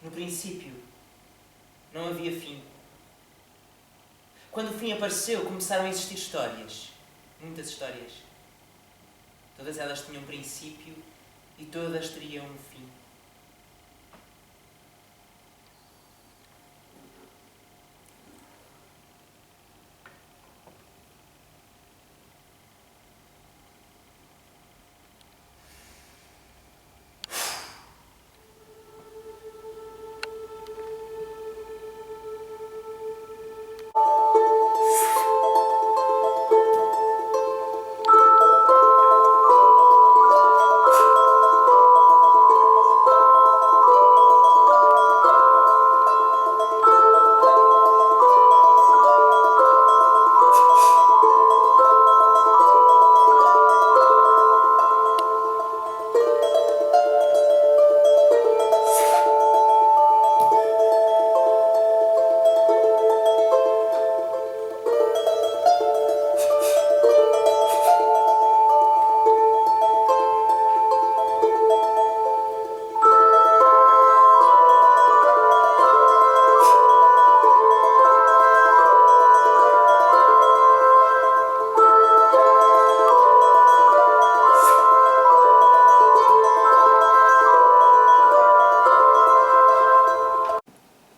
No princípio, não havia fim. Quando o fim apareceu, começaram a existir histórias. Muitas histórias. Todas elas tinham um princípio e todas teriam um fim.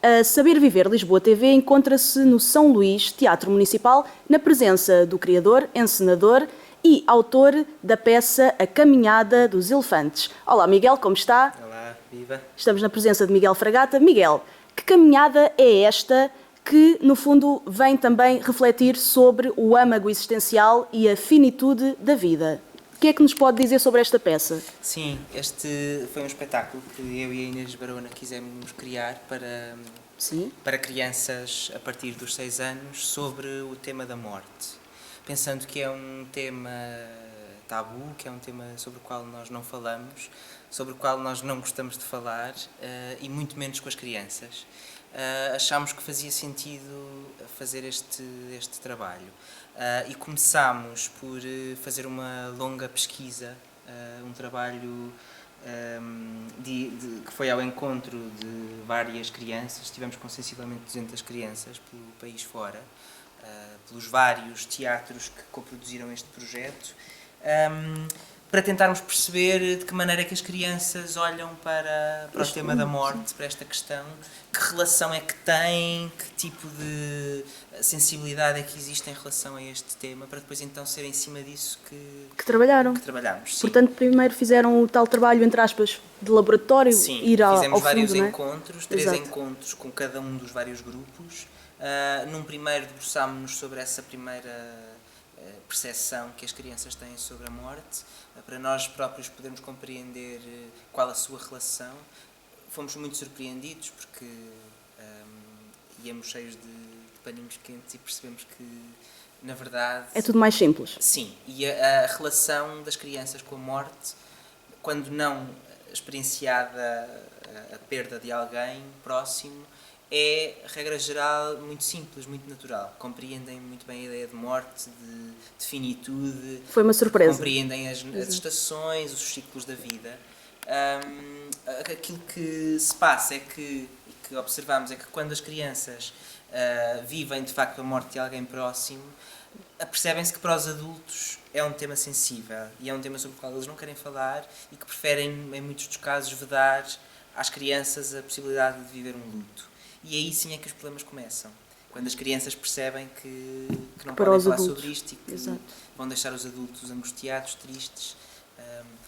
A Saber Viver Lisboa TV encontra-se no São Luís Teatro Municipal, na presença do criador, encenador e autor da peça A Caminhada dos Elefantes. Olá, Miguel, como está? Olá, viva. Estamos na presença de Miguel Fragata. Miguel, que caminhada é esta que, no fundo, vem também refletir sobre o âmago existencial e a finitude da vida? O que é que nos pode dizer sobre esta peça? Sim, este foi um espetáculo que eu e a Inês Barona quisemos criar para crianças a partir dos 6 anos sobre o tema da morte. Pensando que é um tema tabu, que é um tema sobre o qual nós não falamos, sobre o qual nós não gostamos de falar e muito menos com as crianças. Achámos que fazia sentido fazer este trabalho e começámos por fazer uma longa pesquisa, um trabalho que foi ao encontro de várias crianças. Estivemos com sensivelmente 200 crianças pelo país fora, pelos vários teatros que coproduziram este projeto, para tentarmos perceber de que maneira é que as crianças olham para o tema da morte, para esta questão, que relação é que têm, que tipo de sensibilidade é que existe em relação a este tema, para depois então ser em cima disso Que trabalhamos. Sim. Portanto, primeiro fizeram o tal trabalho, entre aspas, de laboratório, sim, ir ao fizemos fundo, vários não é? encontros, 3 Exato. encontros com cada um dos vários grupos. Num primeiro debruçámos-nos sobre essa primeira percepção que as crianças têm sobre a morte, para nós próprios podermos compreender qual a sua relação. Fomos muito surpreendidos porque íamos cheios de paninhos quentes e percebemos que, na verdade... É tudo mais simples. Sim, e a relação das crianças com a morte, quando não experienciada a perda de alguém próximo, é, regra geral, muito simples, muito natural. Compreendem muito bem a ideia de morte, de finitude. Foi uma surpresa. Compreendem as estações, os ciclos da vida. Aquilo que se passa é que observamos é que quando as crianças vivem de facto a morte de alguém próximo, percebem-se que para os adultos é um tema sensível e é um tema sobre o qual eles não querem falar e que preferem, em muitos dos casos, vedar às crianças a possibilidade de viver um luto. E aí sim é que os problemas começam. Quando as crianças percebem que não podem falar sobre isto e que vão deixar os adultos angustiados, tristes.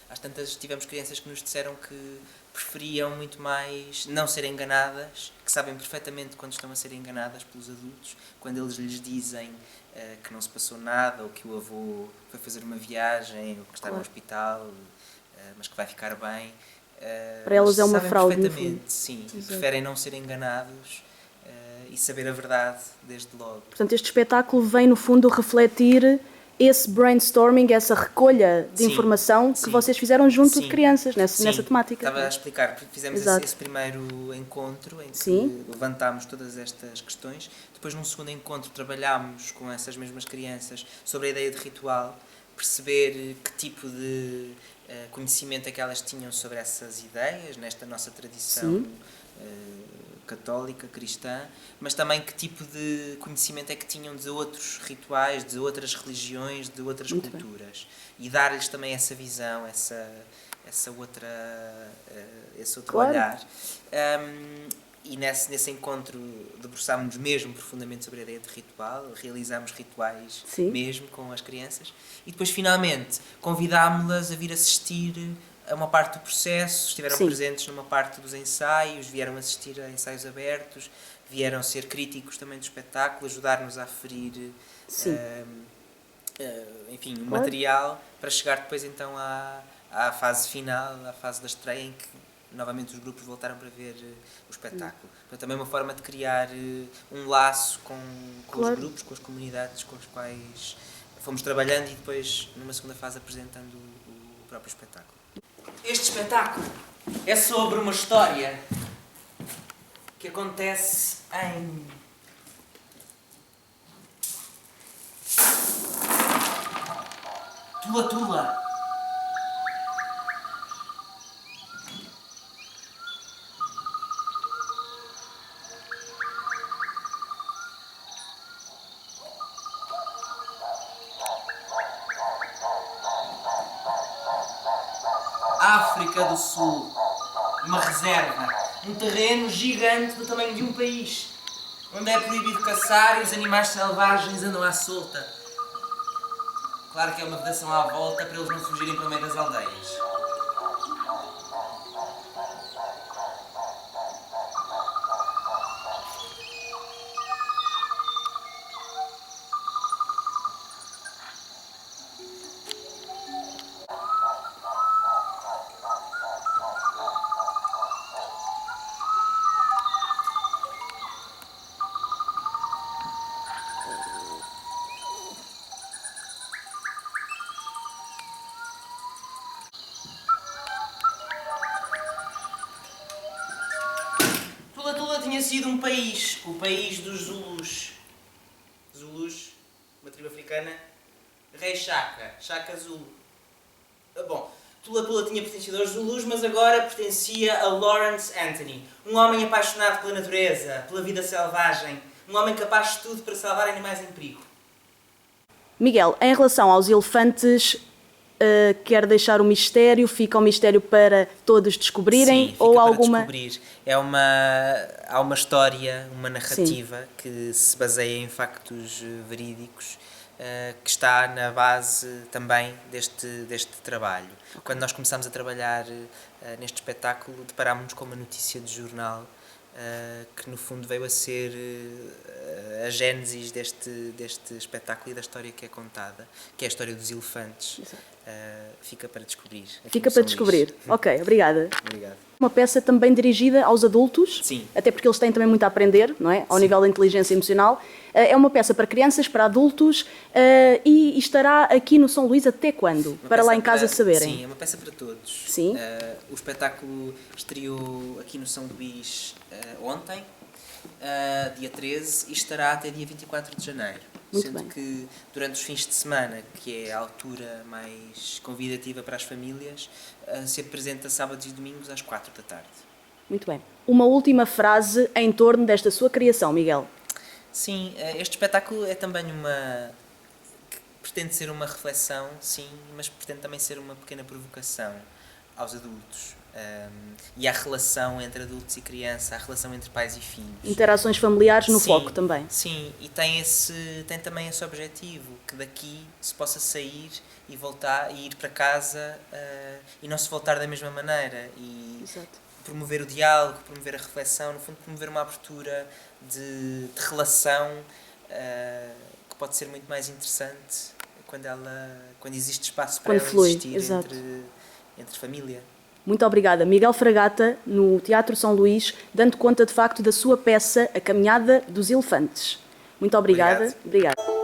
Às tantas tivemos crianças que nos disseram que preferiam muito mais não ser enganadas, que sabem perfeitamente quando estão a ser enganadas pelos adultos, quando eles lhes dizem que não se passou nada, ou que o avô foi fazer uma viagem, ou que está no hospital, mas que vai ficar bem. Para elas é uma fraude. Perfeitamente, sim. E preferem não ser enganados e saber a verdade desde logo. Portanto, este espetáculo vem, no fundo, refletir esse brainstorming, essa recolha de informação que vocês fizeram junto de crianças, nessa temática. Estava a explicar, fizemos esse primeiro encontro em que levantámos todas estas questões. Depois, num segundo encontro, trabalhámos com essas mesmas crianças sobre a ideia de ritual, perceber que tipo de conhecimento é que elas tinham sobre essas ideias, nesta nossa tradição católica, cristã, mas também que tipo de conhecimento é que tinham de outros rituais, de outras religiões, de outras culturas. E dar-lhes também essa visão, esse outro olhar. E nesse encontro debruçámos-nos mesmo profundamente sobre a ideia de ritual, realizámos rituais mesmo com as crianças e depois finalmente convidámos-las a vir assistir a uma parte do processo, estiveram presentes numa parte dos ensaios, vieram assistir a ensaios abertos, vieram ser críticos também do espetáculo, ajudar-nos a aferir enfim, o material para chegar depois então à fase final, à fase da estreia em que novamente os grupos voltaram para ver o espetáculo. Portanto, também uma forma de criar um laço com os grupos, com as comunidades com as quais fomos trabalhando e depois, numa segunda fase, apresentando o próprio espetáculo. Este espetáculo é sobre uma história que acontece em Tula Tula. África do Sul, uma reserva, um terreno gigante do tamanho de um país, onde é proibido caçar e os animais selvagens andam à solta. Claro que é uma vedação à volta para eles não fugirem para o meio das aldeias. Tula Tula tinha sido um país, o país dos Zulus. Zulus, uma tribo africana, Rei Shaka, Shaka Zulu. Bom, Tula Tula tinha pertencido aos Zulus, mas agora pertencia a Lawrence Anthony, um homem apaixonado pela natureza, pela vida selvagem, um homem capaz de tudo para salvar animais em perigo. Miguel, em relação aos elefantes, quer deixar o mistério? Fica o mistério para todos descobrirem? Sim, fica ou para alguma descobrir. Há uma história, uma narrativa que se baseia em factos verídicos, que está na base também deste trabalho. Quando nós começámos a trabalhar neste espetáculo, deparámos-nos com uma notícia de jornal que no fundo veio a ser a gênesis deste espetáculo e da história que é contada, que é a história dos elefantes. Fica para descobrir. Fica para descobrir. Ok, obrigada. Obrigado. Uma peça também dirigida aos adultos, Sim. Até porque eles têm também muito a aprender, não é? Ao nível da inteligência emocional. É uma peça para crianças, para adultos e estará aqui no São Luís até quando? Para lá em casa saberem. Sim, é uma peça para todos. Sim. O espetáculo estreou aqui no São Luís ontem, dia 13, e estará até dia 24 de janeiro. Muito Sendo bem. que durante os fins de semana, que é a altura mais convidativa para as famílias, se apresenta sábados e domingos às 4 da tarde. Muito bem. Uma última frase em torno desta sua criação, Miguel. Sim, este espetáculo é também pretende ser uma reflexão, sim, mas pretende também ser uma pequena provocação aos adultos. E à relação entre adultos e criança, à relação entre pais e filhos. Interações familiares no Sim, foco também. Sim, e tem também esse objetivo, que daqui se possa sair e voltar e ir para casa e não se voltar da mesma maneira. E Exato. promover o diálogo, promover a reflexão, no fundo promover uma abertura de relação que pode ser muito mais interessante quando existe espaço para Quando ela flui, existir exato. entre família. Muito obrigada. Miguel Fragata, no Teatro São Luís, dando conta de facto da sua peça A Caminhada dos Elefantes. Muito obrigada. Obrigado. Obrigada.